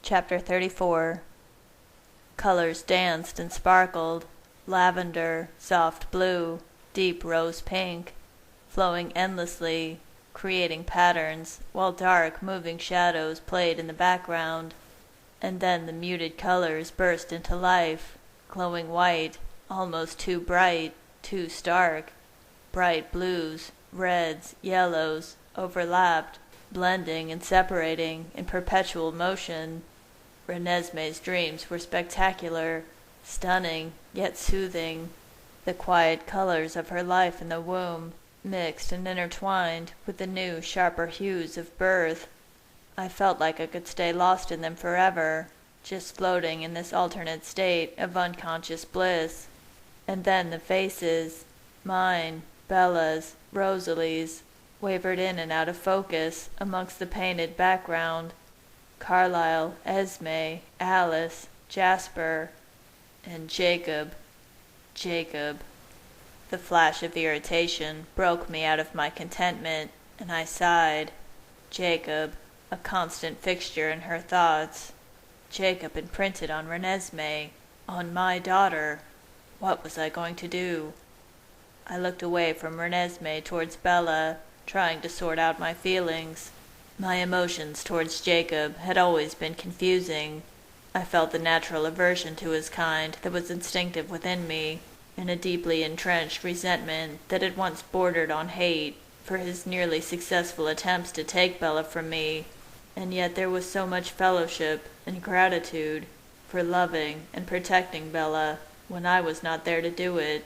Chapter 34. Colors danced and sparkled, lavender, soft blue, deep rose pink, flowing endlessly, creating patterns, while dark, moving shadows played in the background. And then the muted colors burst into life, glowing white, almost too bright, too stark. Bright blues, reds, yellows, overlapped, blending and separating in perpetual motion. Renesme's dreams were spectacular, stunning, yet soothing. The quiet colors of her life in the womb, mixed and intertwined with the new, sharper hues of birth. I felt like I could stay lost in them forever, just floating in this alternate state of unconscious bliss. And then the faces, mine, Bella's, Rosalie's, wavered in and out of focus amongst the painted background. Carlyle, Esme, Alice, Jasper, and Jacob. The flash of irritation broke me out of my contentment, and I sighed. Jacob, a constant fixture in her thoughts. Jacob imprinted on Renesme, on my daughter. What was I going to do? I looked away from Renesme towards Bella, trying to sort out my feelings. My emotions towards Jacob had always been confusing. I felt the natural aversion to his kind that was instinctive within me, and a deeply entrenched resentment that had once bordered on hate for his nearly successful attempts to take Bella from me. And yet there was so much fellowship and gratitude for loving and protecting Bella when I was not there to do it,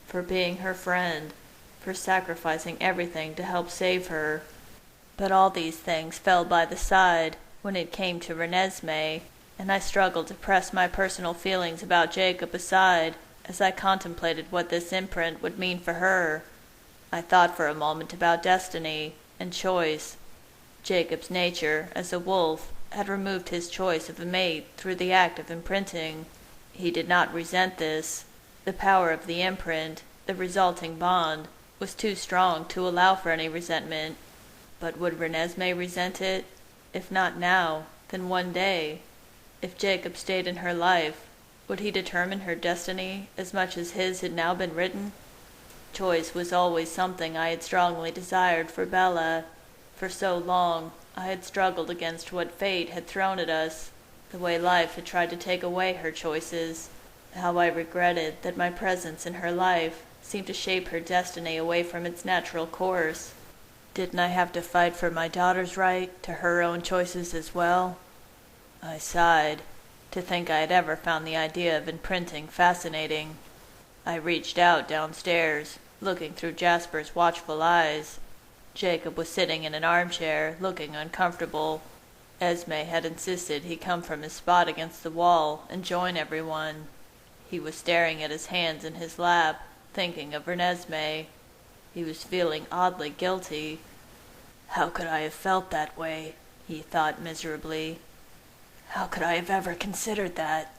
for being her friend, for sacrificing everything to help save her. But all these things fell by the side when it came to Renesme, and I struggled to press my personal feelings about Jacob aside as I contemplated what this imprint would mean for her. I thought for a moment about destiny and choice. Jacob's nature as a wolf had removed his choice of a mate through the act of imprinting. He did not resent this. The power of the imprint, the resulting bond, was too strong to allow for any resentment. But would Renesme resent it? If not now, then one day. If Jacob stayed in her life, would he determine her destiny as much as his had now been written? Choice was always something I had strongly desired for Bella. For so long I had struggled against what fate had thrown at us, the way life had tried to take away her choices. How I regretted that my presence in her life seemed to shape her destiny away from its natural course. Didn't I have to fight for my daughter's right to her own choices as well? I sighed, to think I had ever found the idea of imprinting fascinating. I reached out downstairs, looking through Jasper's watchful eyes. Jacob was sitting in an armchair, looking uncomfortable. Esme had insisted he come from his spot against the wall and join everyone. He was staring at his hands in his lap, thinking of Renesme. He was feeling oddly guilty. How could I have felt that way? He thought miserably. How could I have ever considered that?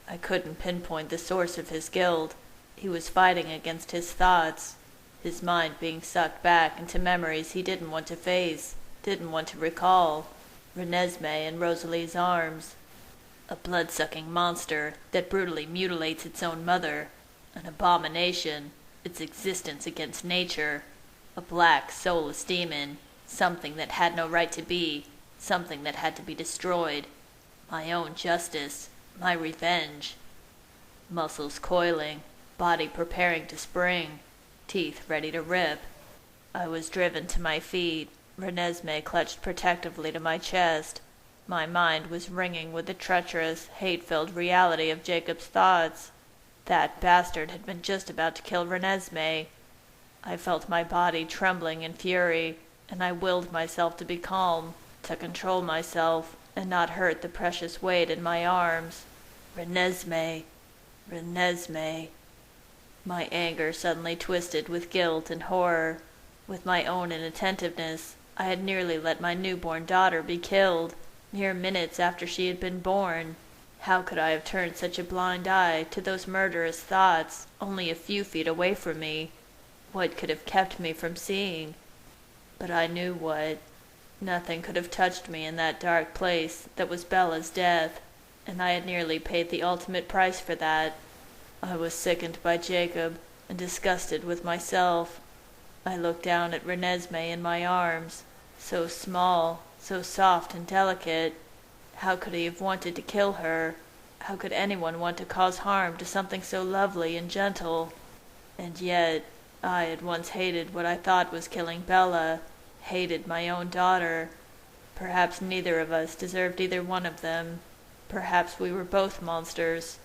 I couldn't pinpoint the source of his guilt. He was fighting against his thoughts, his mind being sucked back into memories he didn't want to face, didn't want to recall. Renesme in Rosalie's arms. A blood-sucking monster that brutally mutilates its own mother. An abomination. Its existence against nature, a black, soulless demon, something that had no right to be, something that had to be destroyed. My own justice, my revenge. Muscles coiling, body preparing to spring, teeth ready to rip. I was driven to my feet, Renesme clutched protectively to my chest. My mind was ringing with the treacherous, hate-filled reality of Jacob's thoughts. That bastard had been just about to kill Renesme. I felt my body trembling in fury, and I willed myself to be calm, to control myself, and not hurt the precious weight in my arms. Renesme. My anger suddenly twisted with guilt and horror. With my own inattentiveness, I had nearly let my newborn daughter be killed, mere minutes after she had been born. How could I have turned such a blind eye to those murderous thoughts only a few feet away from me? What could have kept me from seeing? But I knew what. Nothing could have touched me in that dark place that was Bella's death, and I had nearly paid the ultimate price for that. I was sickened by Jacob and disgusted with myself. I looked down at Reneesme in my arms, so small, so soft and delicate. How could he have wanted to kill her? How could anyone want to cause harm to something so lovely and gentle? And yet, I had once hated what I thought was killing Bella, hated my own daughter. Perhaps neither of us deserved either one of them. Perhaps we were both monsters.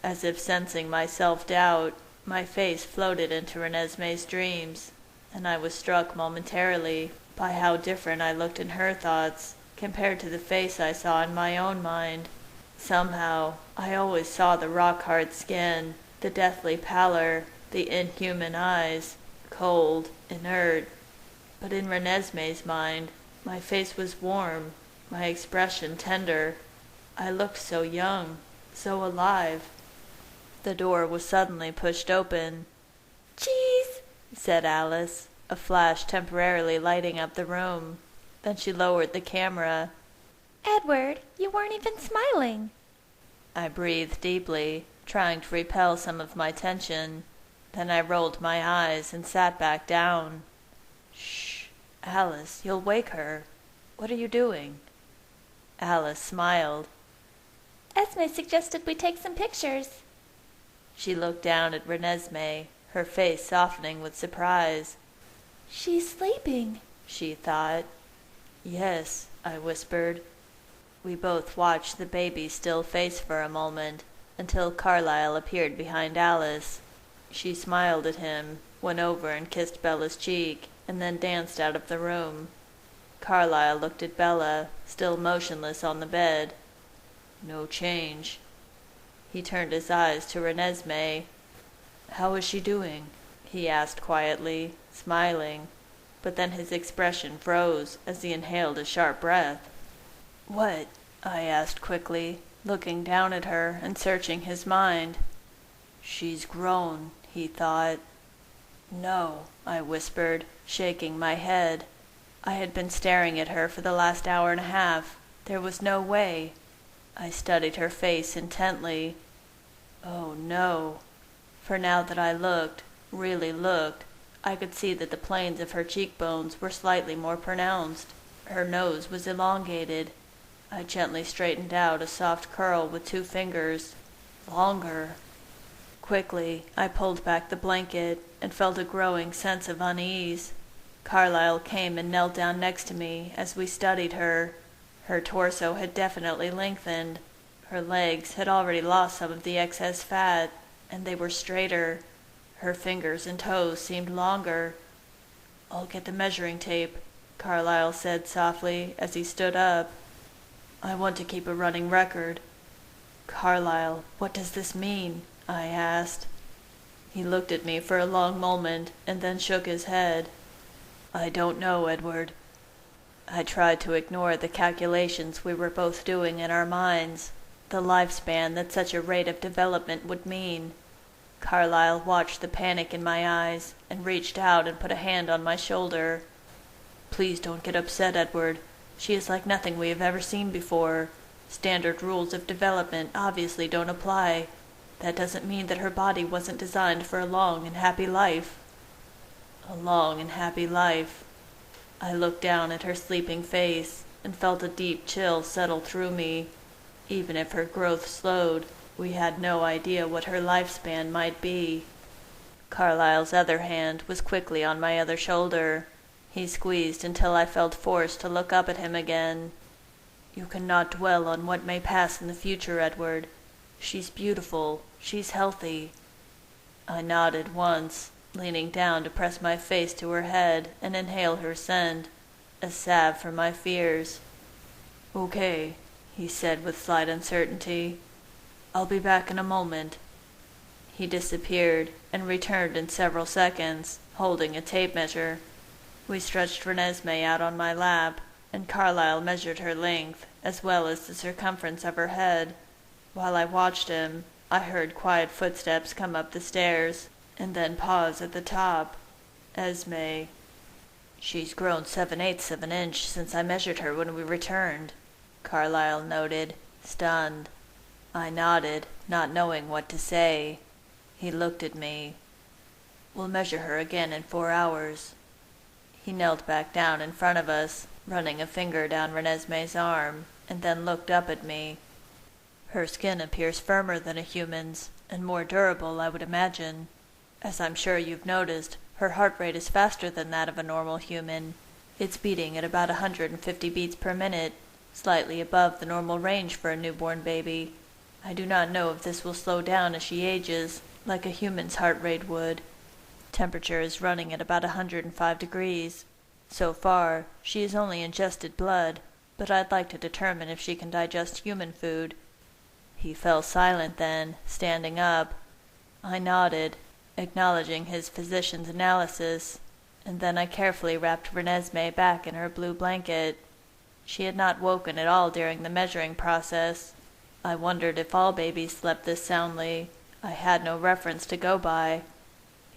As if sensing my self-doubt, my face floated into Reneesme's dreams, and I was struck momentarily by how different I looked in her thoughts compared to the face I saw in my own mind. Somehow, I always saw the rock-hard skin, the deathly pallor, the inhuman eyes, cold, inert. But in Reneesme's mind, my face was warm, my expression tender. I looked so young, so alive. The door was suddenly pushed open. "Cheese," said Alice, a flash temporarily lighting up the room. Then she lowered the camera. "Edward, you weren't even smiling." I breathed deeply, trying to repel some of my tension. Then I rolled my eyes and sat back down. "Shh, Alice, you'll wake her. What are you doing?" Alice smiled. "Esme suggested we take some pictures." She looked down at Reneesme, her face softening with surprise. "She's sleeping," she thought. "Yes," I whispered. We both watched the baby's still face for a moment, until Carlyle appeared behind Alice. She smiled at him, went over and kissed Bella's cheek, and then danced out of the room. Carlyle looked at Bella, still motionless on the bed. No change. He turned his eyes to Reneesme. "How is she doing?" he asked quietly, smiling, but then his expression froze as he inhaled a sharp breath. "What?" I asked quickly, looking down at her and searching his mind. "She's grown," he thought. "No," I whispered, shaking my head. I had been staring at her for the last hour and a half. There was no way. I studied her face intently. Oh, no. For now that I looked, really looked, I could see that the planes of her cheekbones were slightly more pronounced. Her nose was elongated. I gently straightened out a soft curl with 2 fingers. Longer. Quickly, I pulled back the blanket and felt a growing sense of unease. Carlyle came and knelt down next to me as we studied her. Her torso had definitely lengthened. Her legs had already lost some of the excess fat, and they were straighter. Her fingers and toes seemed longer. "I'll get the measuring tape," Carlyle said softly as he stood up. "I want to keep a running record." "Carlyle, what does this mean?" I asked. He looked at me for a long moment and then shook his head. "I don't know, Edward." I tried to ignore the calculations we were both doing in our minds, the lifespan that such a rate of development would mean. Carlyle watched the panic in my eyes and reached out and put a hand on my shoulder. "Please don't get upset, Edward. She is like nothing we have ever seen before. Standard rules of development obviously don't apply. That doesn't mean that her body wasn't designed for a long and happy life." A long and happy life. I looked down at her sleeping face and felt a deep chill settle through me. Even if her growth slowed, we had no idea what her lifespan might be. Carlyle's other hand was quickly on my other shoulder. He squeezed until I felt forced to look up at him again. "You cannot dwell on what may pass in the future, Edward. She's beautiful. She's healthy." I nodded once, leaning down to press my face to her head and inhale her scent, a salve for my fears. "Okay," he said with slight uncertainty. "I'll be back in a moment." He disappeared and returned in several seconds, holding a tape measure. We stretched Reneesme out on my lap, and Carlyle measured her length, as well as the circumference of her head. While I watched him, I heard quiet footsteps come up the stairs, and then pause at the top. Esme. She's grown 7/8 of an inch since I measured her when we returned, Carlyle noted, stunned. I nodded, not knowing what to say. He looked at me. We'll measure her again in 4 hours. He knelt back down in front of us, running a finger down Renesme's arm, and then looked up at me. Her skin appears firmer than a human's, and more durable, I would imagine. As I'm sure you've noticed, her heart rate is faster than that of a normal human. It's beating at about 150 beats per minute, slightly above the normal range for a newborn baby. I do not know if this will slow down as she ages, like a human's heart rate would. Temperature is running at about 105 degrees. So far, she has only ingested blood, but I'd like to determine if she can digest human food. He fell silent then, standing up. I nodded, acknowledging his physician's analysis, and then I carefully wrapped Renesme back in her blue blanket. She had not woken at all during the measuring process. I wondered if all babies slept this soundly. I had no reference to go by.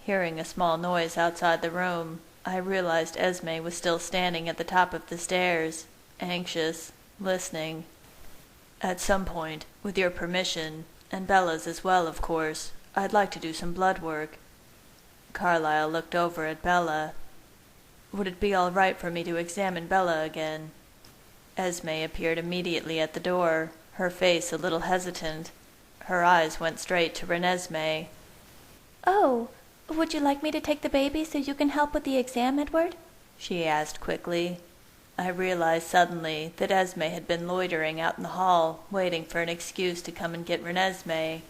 Hearing a small noise outside the room, I realized Esme was still standing at the top of the stairs, anxious, listening. At some point, with your permission, and Bella's as well, of course, I'd like to do some blood work. Carlyle looked over at Bella. Would it be all right for me to examine Bella again? Esme appeared immediately at the door, her face a little hesitant. Her eyes went straight to Renesme. Oh, would you like me to take the baby so you can help with the exam, Edward? She asked quickly. I realized suddenly that Esme had been loitering out in the hall, waiting for an excuse to come and get Renesme.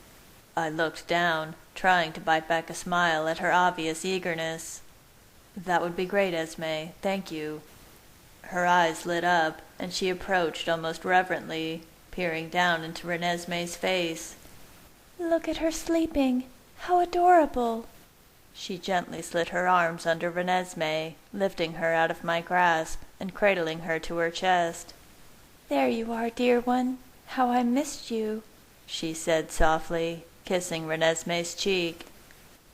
I looked down, trying to bite back a smile at her obvious eagerness. That would be great, Esme. Thank you. Her eyes lit up, and she approached almost reverently, peering down into Renesme's face. Look at her sleeping. How adorable. She gently slid her arms under Renesme, lifting her out of my grasp and cradling her to her chest. There you are, dear one. How I missed you, she said softly, kissing Renesme's cheek.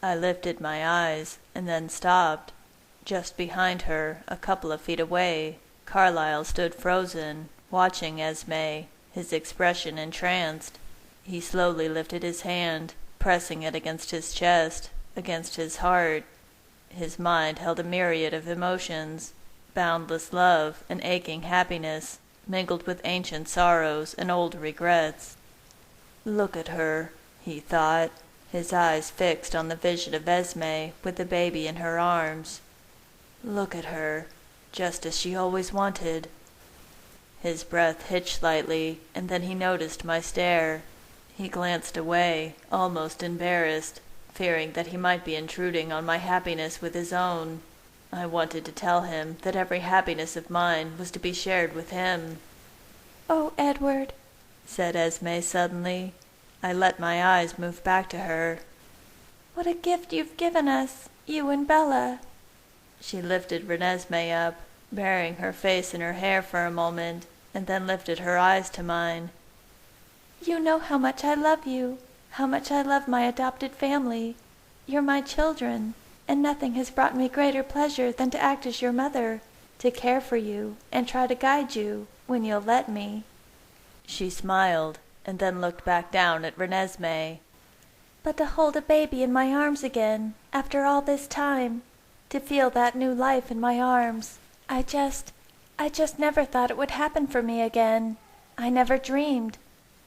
I lifted my eyes and then stopped. Just behind her, a couple of feet away, Carlyle stood frozen, watching Esme, his expression entranced. He slowly lifted his hand, pressing it against his chest, against his heart. His mind held a myriad of emotions, boundless love and aching happiness, mingled with ancient sorrows and old regrets. Look at her, he thought, his eyes fixed on the vision of Esme with the baby in her arms. Look at her, just as she always wanted. His breath hitched slightly, and then he noticed my stare. He glanced away, almost embarrassed, fearing that he might be intruding on my happiness with his own. I wanted to tell him that every happiness of mine was to be shared with him. Oh, Edward, said Esme suddenly. I let my eyes move back to her. What a gift you've given us, you and Bella. She lifted Renesme up, burying her face in her hair for a moment, and then lifted her eyes to mine. You know how much I love you, how much I love my adopted family. You're my children, and nothing has brought me greater pleasure than to act as your mother, to care for you and try to guide you when you'll let me. She smiled, and then looked back down at Renesme. But to hold a baby in my arms again, after all this time, to feel that new life in my arms, I just never thought it would happen for me again. I never dreamed,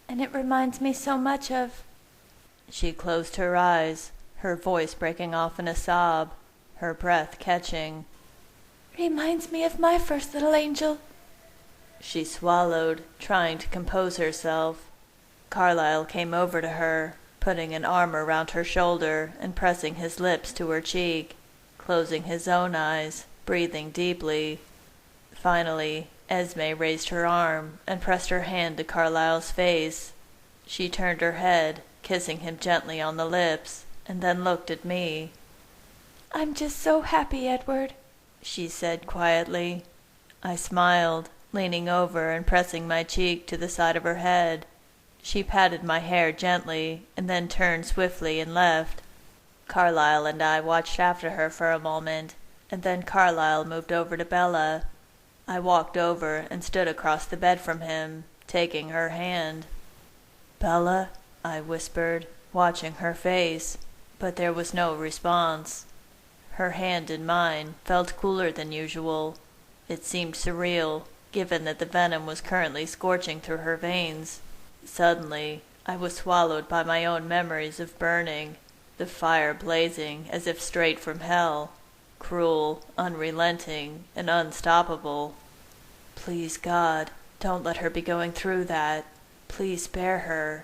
and it reminds me so much of... She closed her eyes, her voice breaking off in a sob, her breath catching. Reminds me of my first little angel. She swallowed, trying to compose herself. Carlyle came over to her, putting an arm around her shoulder and pressing his lips to her cheek, closing his own eyes, breathing deeply. Finally, Esme raised her arm and pressed her hand to Carlyle's face. She turned her head, kissing him gently on the lips, and then looked at me. I'm just so happy, Edward, she said quietly. I smiled, leaning over and pressing my cheek to the side of her head. She patted my hair gently, and then turned swiftly and left. Carlyle and I watched after her for a moment. and then Carlyle moved over to Bella. I walked over and stood across the bed from him, taking her hand. "Bella," I whispered, watching her face, but there was no response. Her hand in mine felt cooler than usual. It seemed surreal, given that the venom was currently scorching through her veins. Suddenly, I was swallowed by my own memories of burning, the fire blazing as if straight from hell, cruel, unrelenting, and unstoppable. "Please, God, don't let her be going through that. Please spare her."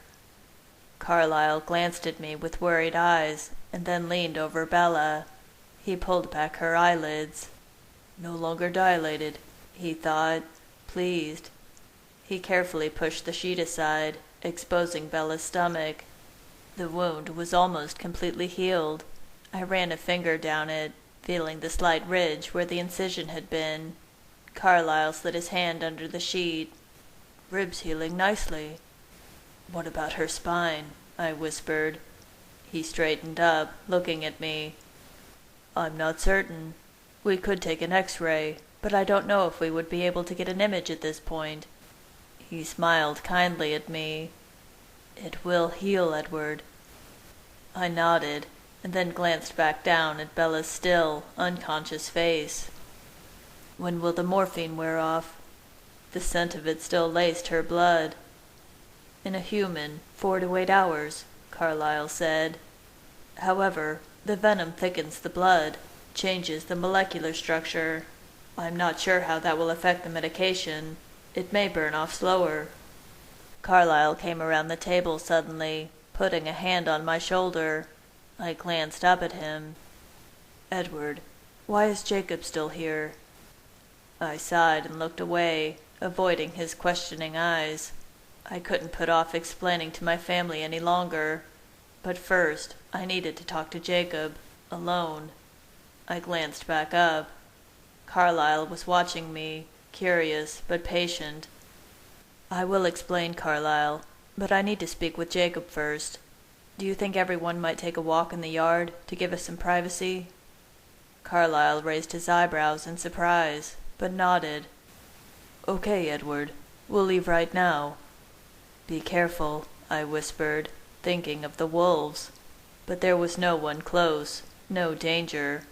Carlyle glanced at me with worried eyes, and then leaned over Bella. He pulled back her eyelids. "No longer dilated," he thought, pleased. He carefully pushed the sheet aside, exposing Bella's stomach. The wound was almost completely healed. I ran a finger down it, feeling the slight ridge where the incision had been. Carlyle slid his hand under the sheet. "Ribs healing nicely." "What about her spine?" I whispered. He straightened up, looking at me. "I'm not certain. We could take an X-ray, but I don't know if we would be able to get an image at this point." He smiled kindly at me. "It will heal, Edward." I nodded, and then glanced back down at Bella's still, unconscious face. "When will the morphine wear off?" The scent of it still laced her blood. "In a human, 4 to 8 hours, Carlyle said. "However, the venom thickens the blood, changes the molecular structure. I'm not sure how that will affect the medication. It may burn off slower." Carlyle came around the table suddenly, putting a hand on my shoulder. I glanced up at him. "Edward, why is Jacob still here?" I sighed and looked away, avoiding his questioning eyes. I couldn't put off explaining to my family any longer. But first, I needed to talk to Jacob, alone. I glanced back up. Carlyle was watching me, curious but patient. "I will explain, Carlyle, but I need to speak with Jacob first. Do you think everyone might take a walk in the yard to give us some privacy?" Carlyle raised his eyebrows in surprise, but nodded. "Okay, Edward. We'll leave right now." "Be careful," I whispered, thinking of the wolves. But there was no one close, no danger.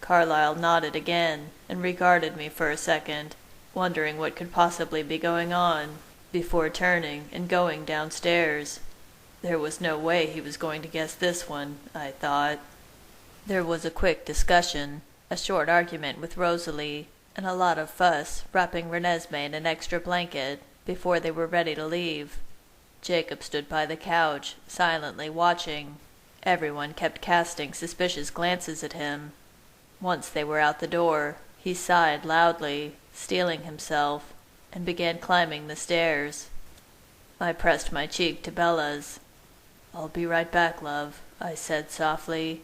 Carlyle nodded again and regarded me for a second, wondering what could possibly be going on, before turning and going downstairs. There was no way he was going to guess this one, I thought. There was a quick discussion, a short argument with Rosalie, and a lot of fuss wrapping Reneesme in an extra blanket before they were ready to leave. Jacob stood by the couch, silently watching. Everyone kept casting suspicious glances at him. Once they were out the door, he sighed loudly, steeling himself, and began climbing the stairs. I pressed my cheek to Bella's. "I'll be right back, love," I said softly.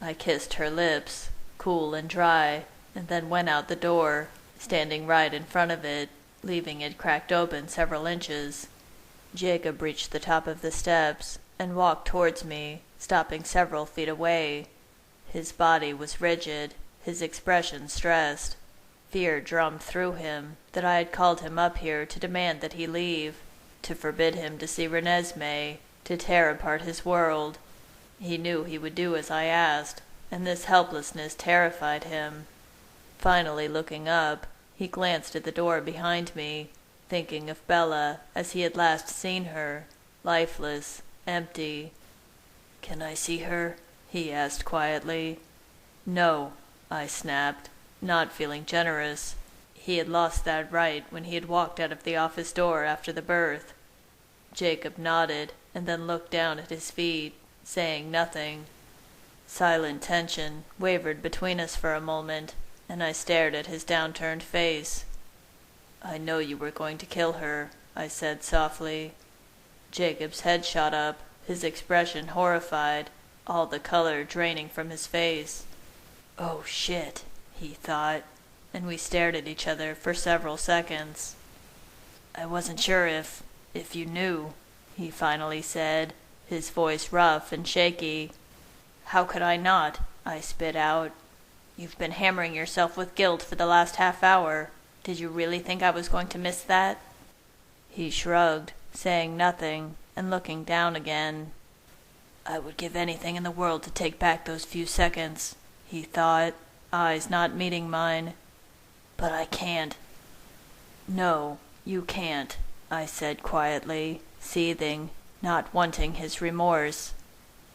I kissed her lips, cool and dry, and then went out the door, standing right in front of it, leaving it cracked open several inches. Jacob reached the top of the steps and walked towards me, stopping several feet away. His body was rigid, his expression stressed. Fear drummed through him that I had called him up here to demand that he leave, to forbid him to see Reneesme, to tear apart his world. He knew he would do as I asked, and this helplessness terrified him. Finally looking up, he glanced at the door behind me, thinking of Bella as he had last seen her, lifeless, empty. "Can I see her?" he asked quietly. "No," I snapped, not feeling generous. He had lost that right when he had walked out of the office door after the birth. Jacob nodded and then looked down at his feet, saying nothing. Silent tension wavered between us for a moment, and I stared at his downturned face. "I know you were going to kill her," I said softly. Jacob's head shot up, his expression horrified, all the color draining from his face. "Oh, shit," he thought, and we stared at each other for several seconds. "I wasn't sure if you knew," he finally said, his voice rough and shaky. "How could I not?" I spit out. You've been hammering yourself with guilt for the last half hour. Did you really think I was going to miss that?" He shrugged, saying nothing, and looking down again. "I would give anything in the world to take back those few seconds," he thought, eyes not meeting mine. "But I can't." "No, you can't," I said quietly, seething, not wanting his remorse.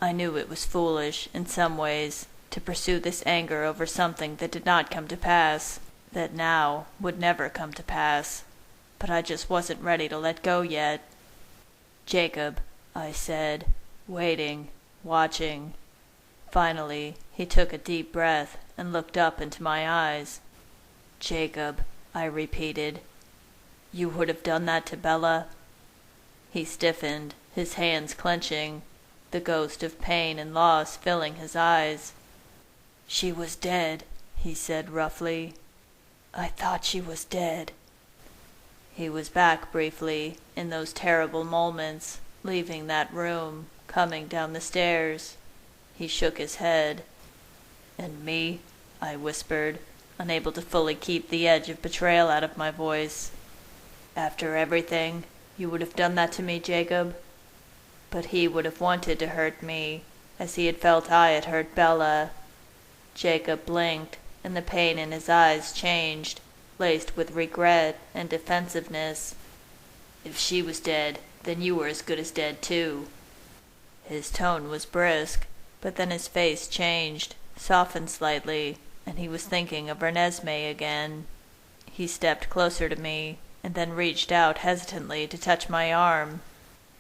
I knew it was foolish, in some ways, to pursue this anger over something that did not come to pass, that now would never come to pass, but I just wasn't ready to let go yet. "Jacob," I said, waiting, watching. Finally, he took a deep breath and looked up into my eyes. "Jacob," I repeated, "you would have done that to Bella?" He stiffened, his hands clenching, the ghost of pain and loss filling his eyes. "She was dead," he said roughly. "I thought she was dead." He was back briefly, in those terrible moments, leaving that room, coming down the stairs. He shook his head. "And me?" I whispered, unable to fully keep the edge of betrayal out of my voice. "After everything, you would have done that to me, Jacob?" But he would have wanted to hurt me, as he had felt I had hurt Bella. Jacob blinked, and the pain in his eyes changed, laced with regret and defensiveness. "If she was dead, then you were as good as dead too." His tone was brisk, but then his face changed, softened slightly, and he was thinking of Reneesme again. He stepped closer to me, and then reached out hesitantly to touch my arm.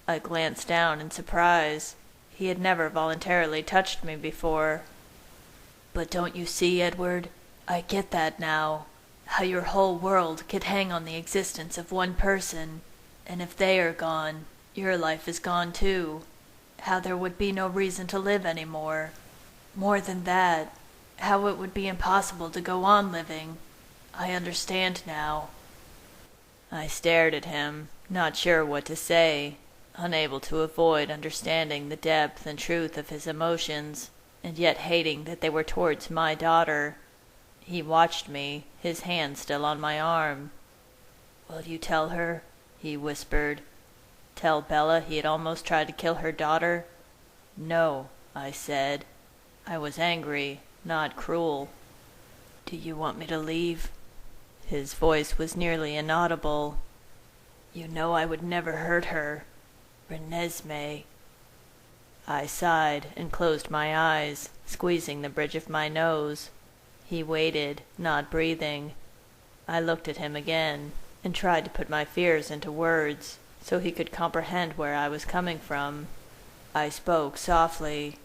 I glanced down in surprise. He had never voluntarily touched me before. "But don't you see, Edward? I get that now. How your whole world could hang on the existence of one person, and if they are gone, your life is gone too. How there would be no reason to live any more. More than that, how it would be impossible to go on living. I understand now." I stared at him, not sure what to say, unable to avoid understanding the depth and truth of his emotions, and yet hating that they were towards my daughter. He watched me, his hand still on my arm. "Will you tell her?" he whispered. Tell Bella he had almost tried to kill her daughter? "No," I said. I was angry, not cruel. "Do you want me to leave?" His voice was nearly inaudible. "You know I would never hurt her. Reneesme." I sighed and closed my eyes, squeezing the bridge of my nose. He waited, not breathing. I looked at him again, and tried to put my fears into words, so he could comprehend where I was coming from. I spoke softly.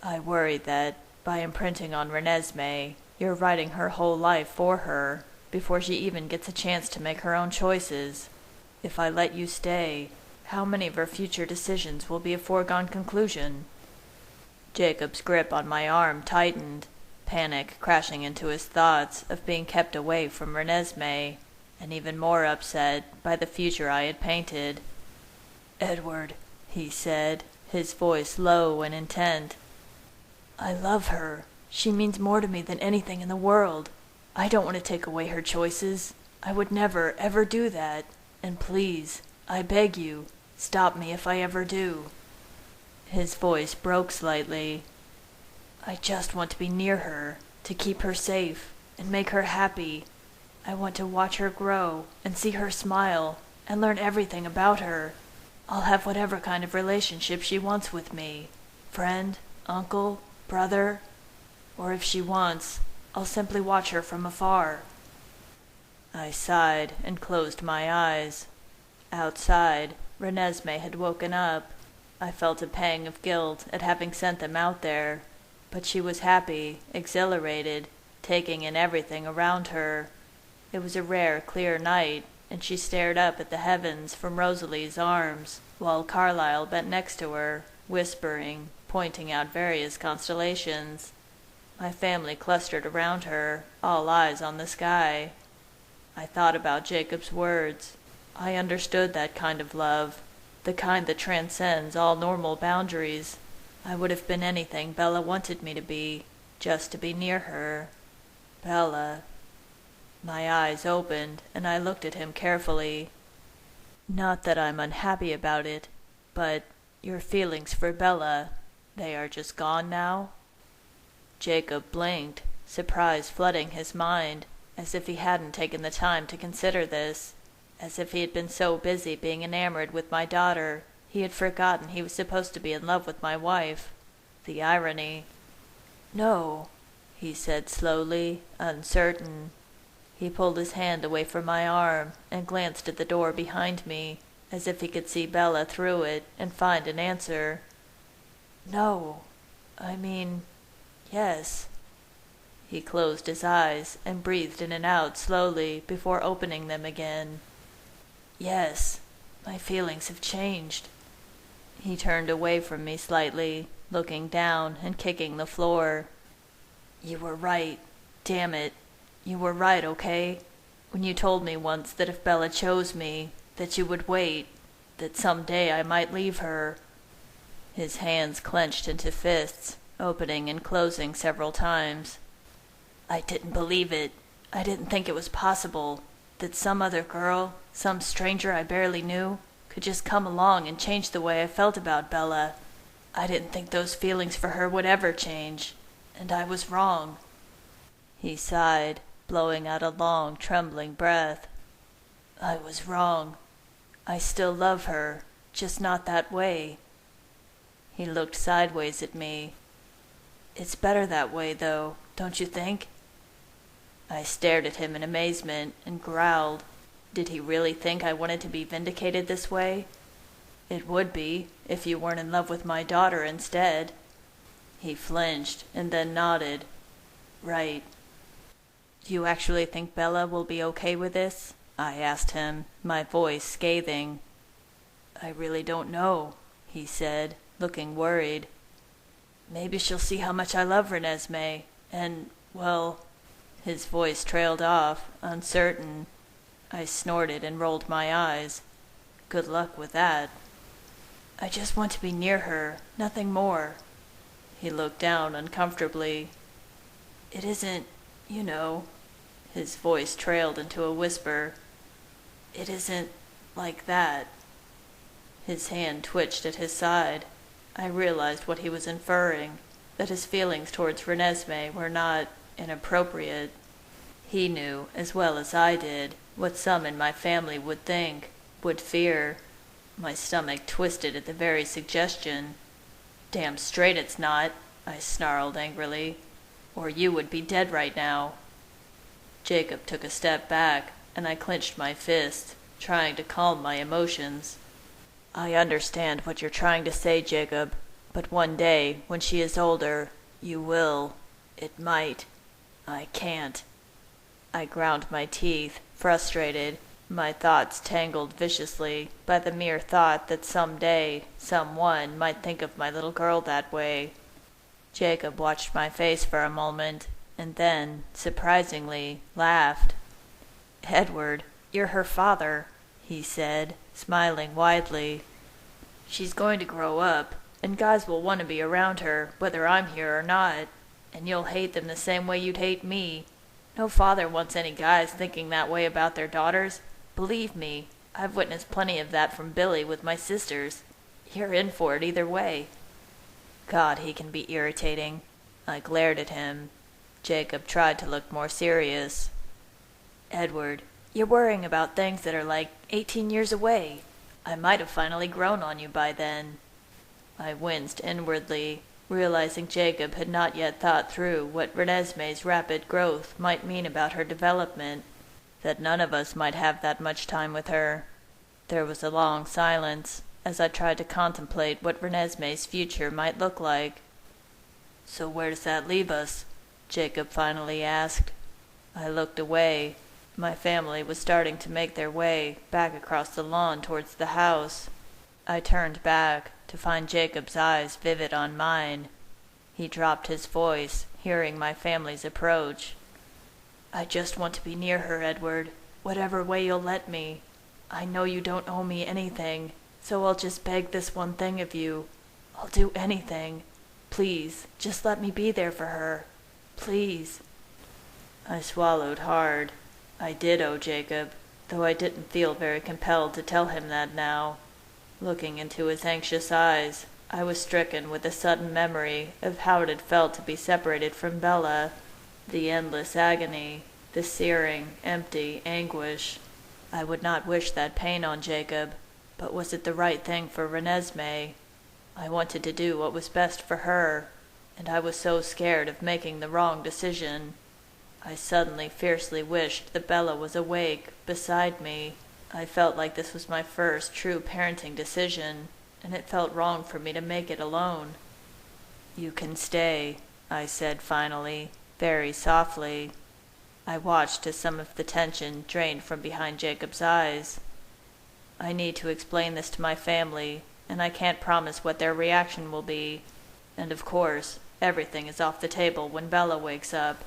"I worry that, by imprinting on Reneesme, you're writing her whole life for her, before she even gets a chance to make her own choices. If I let you stay, how many of her future decisions will be a foregone conclusion?" Jacob's grip on my arm tightened, panic crashing into his thoughts of being kept away from Reneesme, and even more upset by the future I had painted. "Edward," he said, his voice low and intent, "I love her. She means more to me than anything in the world. I don't want to take away her choices. I would never, ever do that. And please, I beg you, stop me if I ever do." His voice broke slightly. "I just want to be near her, to keep her safe, and make her happy. I want to watch her grow, and see her smile, and learn everything about her. I'll have whatever kind of relationship she wants with me. Friend, uncle, brother. Or if she wants, I'll simply watch her from afar." I sighed and closed my eyes. Outside, Reneesme had woken up. I felt a pang of guilt at having sent them out there, but she was happy, exhilarated, taking in everything around her. It was a rare, clear night, and she stared up at the heavens from Rosalie's arms, while Carlyle bent next to her, whispering, pointing out various constellations. My family clustered around her, all eyes on the sky. I thought about Jacob's words. I understood that kind of love, the kind that transcends all normal boundaries. I would have been anything Bella wanted me to be. just to be near her. Bella. My eyes opened, and I looked at him carefully. Not that I'm unhappy about it, but your feelings for Bella, they are just gone now? Jacob blinked, surprise flooding his mind, as if he hadn't taken the time to consider this, as if he had been so busy being enamored with my daughter, he had forgotten he was supposed to be in love with my wife. The irony. No, he said slowly, uncertain. He pulled his hand away from my arm and glanced at the door behind me, as if he could see Bella through it and find an answer. No, I mean, yes. He closed his eyes and breathed in and out slowly before opening them again. Yes, my feelings have changed. He turned away from me slightly, looking down and kicking the floor. You were right. Damn it. You were right, okay? When you told me once that if Bella chose me, that you would wait, that someday I might leave her. His hands clenched into fists, opening and closing several times. I didn't believe it. I didn't think it was possible, that some other girl, some stranger I barely knew, could just come along and change the way I felt about Bella. I didn't think those feelings for her would ever change, and I was wrong. He sighed, blowing out a long, trembling breath. I was wrong. I still love her, just not that way. He looked sideways at me. It's better that way, though, don't you think? I stared at him in amazement and growled. Did he really think I wanted to be vindicated this way? It would be, if you weren't in love with my daughter instead. He flinched and then nodded. Right. Do you actually think Bella will be okay with this? I asked him, my voice scathing. I really don't know, he said, looking worried. Maybe she'll see how much I love Reneesme, and, well... His voice trailed off, uncertain. I snorted and rolled my eyes. Good luck with that. I just want to be near her, nothing more. He looked down uncomfortably. It isn't, you know... His voice trailed into a whisper. It isn't like that. His hand twitched at his side. I realized what he was inferring, that his feelings towards Reneesme were not inappropriate. He knew, as well as I did, what some in my family would think, would fear. My stomach twisted at the very suggestion. Damn straight it's not, I snarled angrily, or you would be dead right now. Jacob took a step back, and I clenched my fist, trying to calm my emotions. I understand what you're trying to say, Jacob, but one day, when she is older, you will. It might. I can't. I ground my teeth, frustrated, my thoughts tangled viciously by the mere thought that some day someone might think of my little girl that way. Jacob watched my face for a moment, and then, surprisingly, laughed. Edward, you're her father, he said, smiling widely. She's going to grow up, and guys will want to be around her, whether I'm here or not, and you'll hate them the same way you'd hate me. No father wants any guys thinking that way about their daughters. Believe me, I've witnessed plenty of that from Billy with my sisters. You're in for it either way. God, he can be irritating. I glared at him. Jacob tried to look more serious. Edward, you're worrying about things that are like 18 years away. I might have finally grown on you by then. I winced inwardly, realizing Jacob had not yet thought through what Reneesme's rapid growth might mean about her development, that none of us might have that much time with her. There was a long silence, as I tried to contemplate what Reneesme's future might look like. So where does that leave us? Jacob finally asked. I looked away. My family was starting to make their way back across the lawn towards the house. I turned back to find Jacob's eyes vivid on mine. He dropped his voice, hearing my family's approach. I just want to be near her, Edward, whatever way you'll let me. I know you don't owe me anything, so I'll just beg this one thing of you. I'll do anything. Please, just let me be there for her. Please." I swallowed hard. I did owe Jacob, though I didn't feel very compelled to tell him that now. Looking into his anxious eyes, I was stricken with a sudden memory of how it had felt to be separated from Bella, the endless agony, the searing, empty anguish. I would not wish that pain on Jacob, but was it the right thing for Renesmee? I wanted to do what was best for her, and I was so scared of making the wrong decision. I suddenly fiercely wished that Bella was awake, beside me. I felt like this was my first true parenting decision, and it felt wrong for me to make it alone. "You can stay," I said finally, very softly. I watched as some of the tension drained from behind Jacob's eyes. "I need to explain this to my family, and I can't promise what their reaction will be. And of course, everything is off the table when Bella wakes up.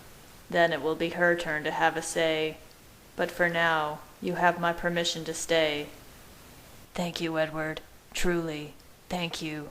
Then it will be her turn to have a say. But for now, you have my permission to stay." "Thank you, Edward. Truly, thank you."